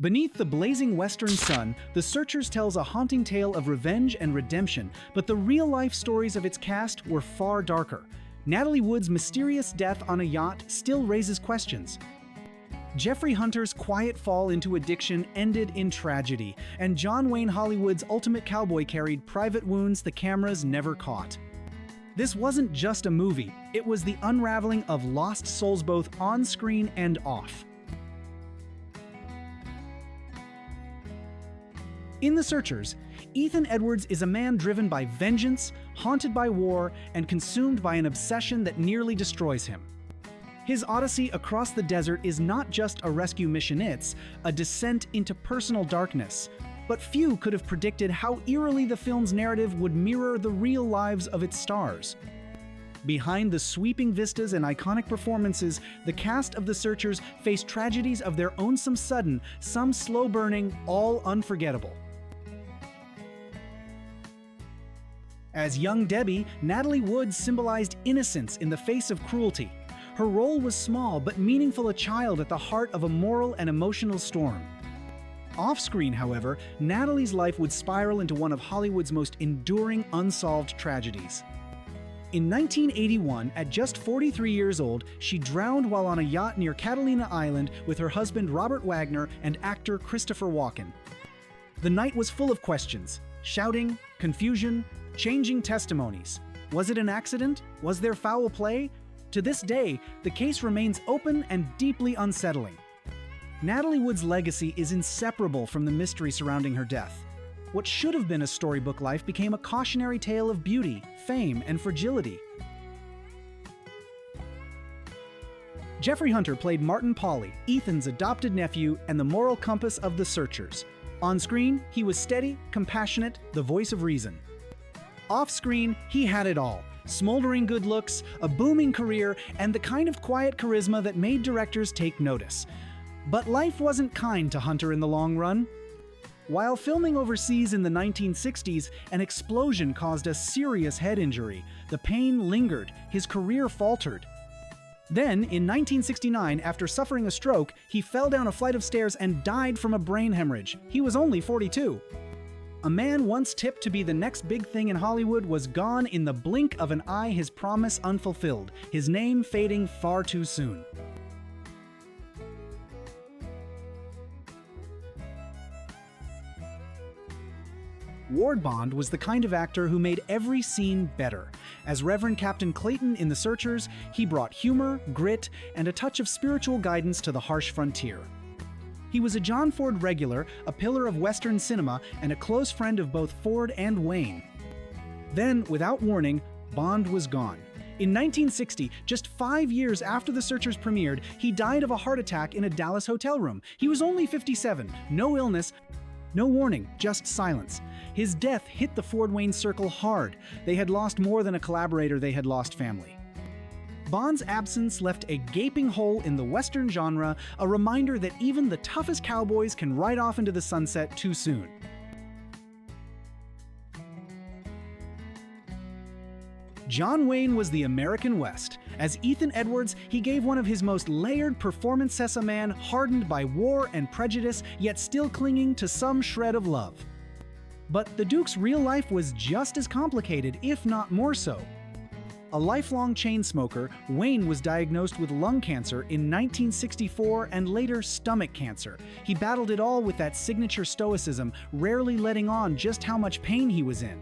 Beneath the blazing western sun, The Searchers tells a haunting tale of revenge and redemption, but the real-life stories of its cast were far darker. Natalie Wood's mysterious death on a yacht still raises questions. Jeffrey Hunter's quiet fall into addiction ended in tragedy, and John Wayne Hollywood's ultimate cowboy carried private wounds the cameras never caught. This wasn't just a movie, it was the unraveling of lost souls both on-screen and off. In The Searchers, Ethan Edwards is a man driven by vengeance, haunted by war, and consumed by an obsession that nearly destroys him. His odyssey across the desert is not just a rescue mission, it's a descent into personal darkness. But few could have predicted how eerily the film's narrative would mirror the real lives of its stars. Behind the sweeping vistas and iconic performances, the cast of The Searchers faced tragedies of their own, some sudden, some slow-burning, all unforgettable. As young Debbie, Natalie Wood symbolized innocence in the face of cruelty. Her role was small but meaningful, a child at the heart of a moral and emotional storm. Off-screen, however, Natalie's life would spiral into one of Hollywood's most enduring unsolved tragedies. In 1981, at just 43 years old, she drowned while on a yacht near Catalina Island with her husband Robert Wagner and actor Christopher Walken. The night was full of questions, shouting, confusion, changing testimonies. Was it an accident? Was there foul play? To this day, the case remains open and deeply unsettling. Natalie Wood's legacy is inseparable from the mystery surrounding her death. What should have been a storybook life became a cautionary tale of beauty, fame, and fragility. Jeffrey Hunter played Martin Pauly, Ethan's adopted nephew and the moral compass of The Searchers. On screen, he was steady, compassionate, the voice of reason. Off-screen, he had it all. Smoldering good looks, a booming career, and the kind of quiet charisma that made directors take notice. But life wasn't kind to Hunter in the long run. While filming overseas in the 1960s, an explosion caused a serious head injury. The pain lingered, his career faltered. Then, in 1969, after suffering a stroke, he fell down a flight of stairs and died from a brain hemorrhage. He was only 42. A man once tipped to be the next big thing in Hollywood was gone in the blink of an eye, his promise unfulfilled, his name fading far too soon. Ward Bond was the kind of actor who made every scene better. As Reverend Captain Clayton in The Searchers, he brought humor, grit, and a touch of spiritual guidance to the harsh frontier. He was a John Ford regular, a pillar of Western cinema, and a close friend of both Ford and Wayne. Then, without warning, Bond was gone. In 1960, just 5 years after The Searchers premiered, he died of a heart attack in a Dallas hotel room. He was only 57, no illness, no warning, just silence. His death hit the Ford-Wayne circle hard. They had lost more than a collaborator, they had lost family. Bond's absence left a gaping hole in the Western genre, a reminder that even the toughest cowboys can ride off into the sunset too soon. John Wayne was the American West. As Ethan Edwards, he gave one of his most layered performances, a man hardened by war and prejudice, yet still clinging to some shred of love. But the Duke's real life was just as complicated, if not more so. A lifelong chain smoker, Wayne was diagnosed with lung cancer in 1964 and later stomach cancer. He battled it all with that signature stoicism, rarely letting on just how much pain he was in.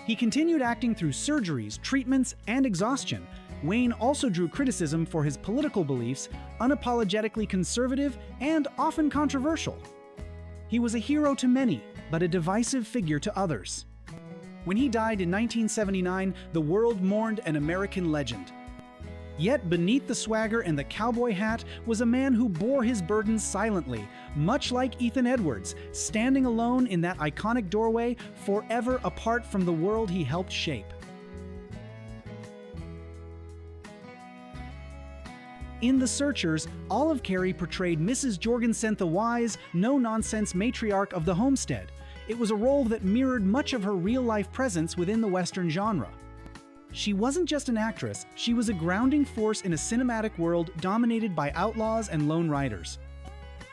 He continued acting through surgeries, treatments, and exhaustion. Wayne also drew criticism for his political beliefs, unapologetically conservative and often controversial. He was a hero to many, but a divisive figure to others. When he died in 1979, the world mourned an American legend. Yet beneath the swagger and the cowboy hat was a man who bore his burdens silently, much like Ethan Edwards, standing alone in that iconic doorway, forever apart from the world he helped shape. In The Searchers, Olive Carey portrayed Mrs. Jorgensen, the wise, no-nonsense matriarch of the homestead. It was a role that mirrored much of her real-life presence within the Western genre. She wasn't just an actress, she was a grounding force in a cinematic world dominated by outlaws and lone riders.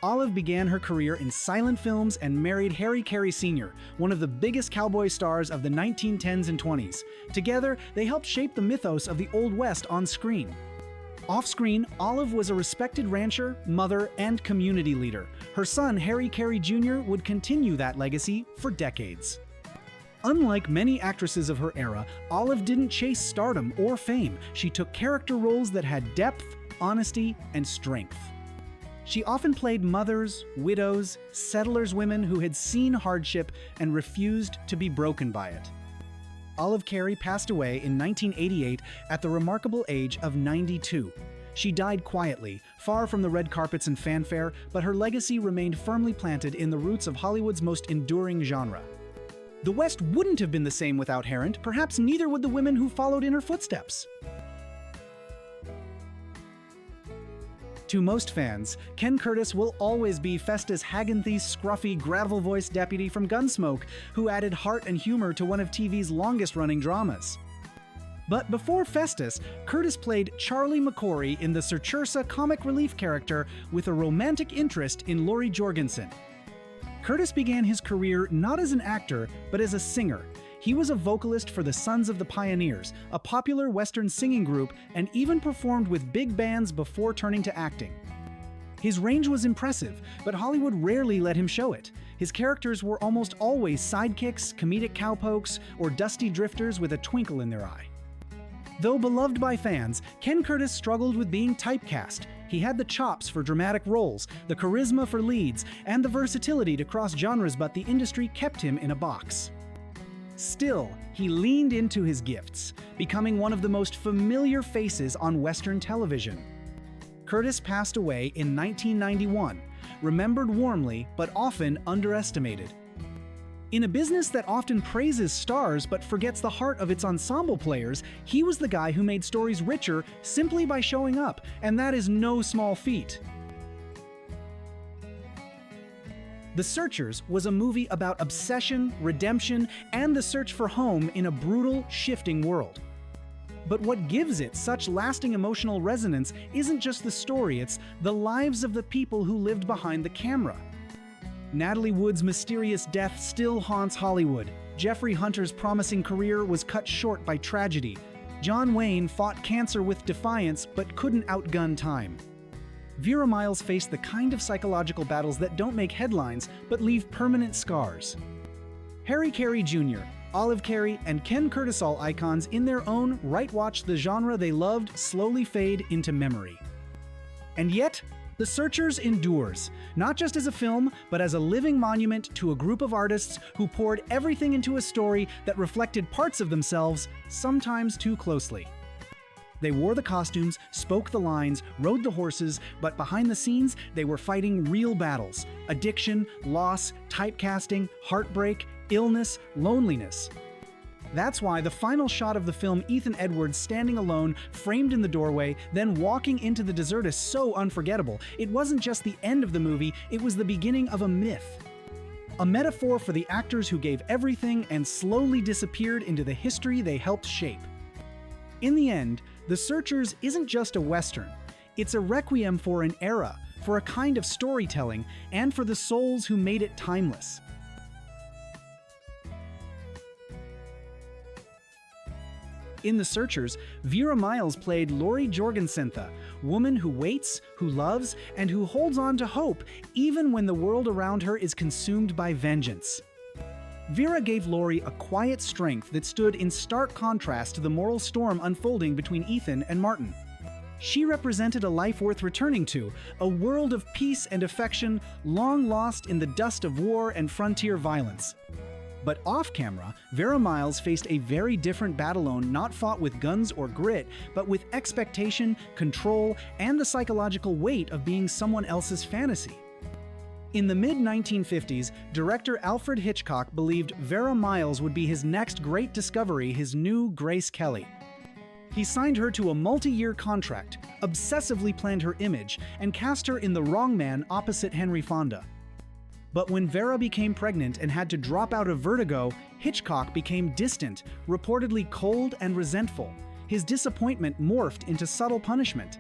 Olive began her career in silent films and married Kerry Sr., one of the biggest cowboy stars of the 1910s and 20s. Together, they helped shape the mythos of the Old West on screen. Off-screen, Olive was a respected rancher, mother, and community leader. Her son, Kerry Jr., would continue that legacy for decades. Unlike many actresses of her era, Olive didn't chase stardom or fame. She took character roles that had depth, honesty, and strength. She often played mothers, widows, settlers' women who had seen hardship and refused to be broken by it. Olive Carey passed away in 1988 at the remarkable age of 92. She died quietly, far from the red carpets and fanfare, but her legacy remained firmly planted in the roots of Hollywood's most enduring genre. The West wouldn't have been the same without Harrant, perhaps neither would the women who followed in her footsteps. To most fans, Ken Curtis will always be Festus Haganthy's scruffy, gravel-voiced deputy from Gunsmoke, who added heart and humor to one of TV's longest-running dramas. But before Festus, Curtis played Charlie McCory in the Sir comic relief character with a romantic interest in Laurie Jorgensen. Curtis began his career not as an actor, but as a singer. He was a vocalist for the Sons of the Pioneers, a popular Western singing group, and even performed with big bands before turning to acting. His range was impressive, but Hollywood rarely let him show it. His characters were almost always sidekicks, comedic cowpokes, or dusty drifters with a twinkle in their eye. Though beloved by fans, Ken Curtis struggled with being typecast. He had the chops for dramatic roles, the charisma for leads, and the versatility to cross genres, but the industry kept him in a box. Still, he leaned into his gifts, becoming one of the most familiar faces on Western television. Curtis passed away in 1991, remembered warmly but often underestimated. In a business that often praises stars but forgets the heart of its ensemble players, he was the guy who made stories richer simply by showing up, and that is no small feat. The Searchers was a movie about obsession, redemption, and the search for home in a brutal, shifting world. But what gives it such lasting emotional resonance isn't just the story, it's the lives of the people who lived behind the camera. Natalie Wood's mysterious death still haunts Hollywood. Jeffrey Hunter's promising career was cut short by tragedy. John Wayne fought cancer with defiance but couldn't outgun time. Vera Miles faced the kind of psychological battles that don't make headlines but leave permanent scars. Kerry Jr., Olive Carey, and Ken Curtis, all icons in their own right, watched the genre they loved slowly fade into memory. And yet, The Searchers endures, not just as a film, but as a living monument to a group of artists who poured everything into a story that reflected parts of themselves, sometimes too closely. They wore the costumes, spoke the lines, rode the horses, but behind the scenes, they were fighting real battles: addiction, loss, typecasting, heartbreak, illness, loneliness. That's why the final shot of the film, Ethan Edwards standing alone, framed in the doorway, then walking into the desert, is so unforgettable. It wasn't just the end of the movie, it was the beginning of a myth. A metaphor for the actors who gave everything and slowly disappeared into the history they helped shape. In the end, The Searchers isn't just a Western. It's a requiem for an era, for a kind of storytelling, and for the souls who made it timeless. In The Searchers, Vera Miles played Laurie Jorgensen, woman who waits, who loves, and who holds on to hope even when the world around her is consumed by vengeance. Vera gave Laurie a quiet strength that stood in stark contrast to the moral storm unfolding between Ethan and Martin. She represented a life worth returning to, a world of peace and affection long lost in the dust of war and frontier violence. But off-camera, Vera Miles faced a very different battle, not fought with guns or grit, but with expectation, control, and the psychological weight of being someone else's fantasy. In the mid-1950s, director Alfred Hitchcock believed Vera Miles would be his next great discovery, his new Grace Kelly. He signed her to a multi-year contract, obsessively planned her image, and cast her in The Wrong Man opposite Henry Fonda. But when Vera became pregnant and had to drop out of Vertigo, Hitchcock became distant, reportedly cold and resentful. His disappointment morphed into subtle punishment.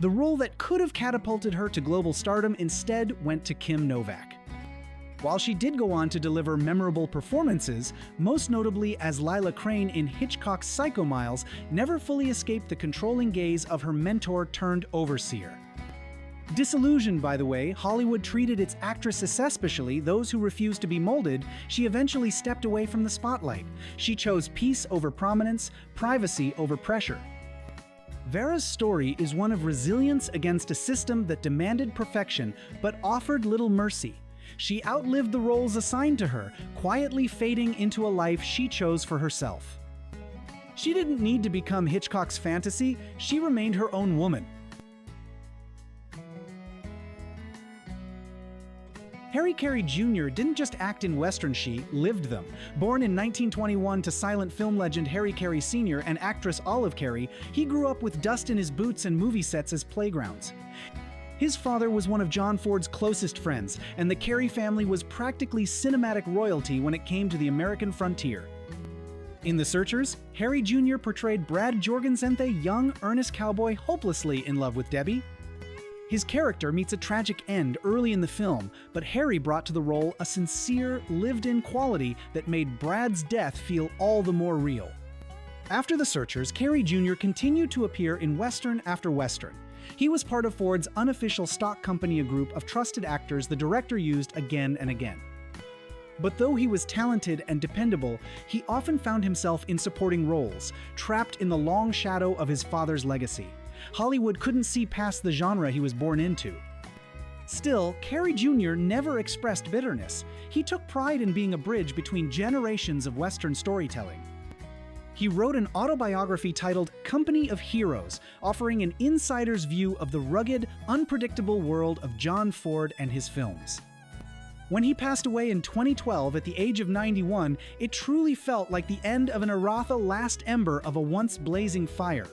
The role that could have catapulted her to global stardom instead went to Kim Novak. While she did go on to deliver memorable performances, most notably as Lila Crane in Hitchcock's Psycho Miles, never fully escaped the controlling gaze of her mentor-turned-overseer. Disillusioned, by the way, Hollywood treated its actresses, especially those who refused to be molded, she eventually stepped away from the spotlight. She chose peace over prominence, privacy over pressure. Vera's story is one of resilience against a system that demanded perfection but offered little mercy. She outlived the roles assigned to her, quietly fading into a life she chose for herself. She didn't need to become Hitchcock's fantasy, she remained her own woman. Kerry Jr. didn't just act in westerns, she lived them. Born in 1921 to silent film legend Kerry Sr. and actress Olive Carey, he grew up with dust in his boots and movie sets as playgrounds. His father was one of John Ford's closest friends, and the Carrey family was practically cinematic royalty when it came to the American frontier. In The Searchers, Kerry Jr. portrayed Brad Jorgensen, a young, earnest cowboy hopelessly in love with Debbie. His character meets a tragic end early in the film, but Harry brought to the role a sincere, lived-in quality that made Brad's death feel all the more real. After The Searchers, Kerry Jr. continued to appear in Western after Western. He was part of Ford's unofficial stock company, a group of trusted actors the director used again and again. But though he was talented and dependable, he often found himself in supporting roles, trapped in the long shadow of his father's legacy. Hollywood couldn't see past the genre he was born into. Still, Kerry Jr. never expressed bitterness. He took pride in being a bridge between generations of Western storytelling. He wrote an autobiography titled Company of Heroes, offering an insider's view of the rugged, unpredictable world of John Ford and his films. When he passed away in 2012 at the age of 91, it truly felt like the end of an Aratha last ember of a once blazing fire.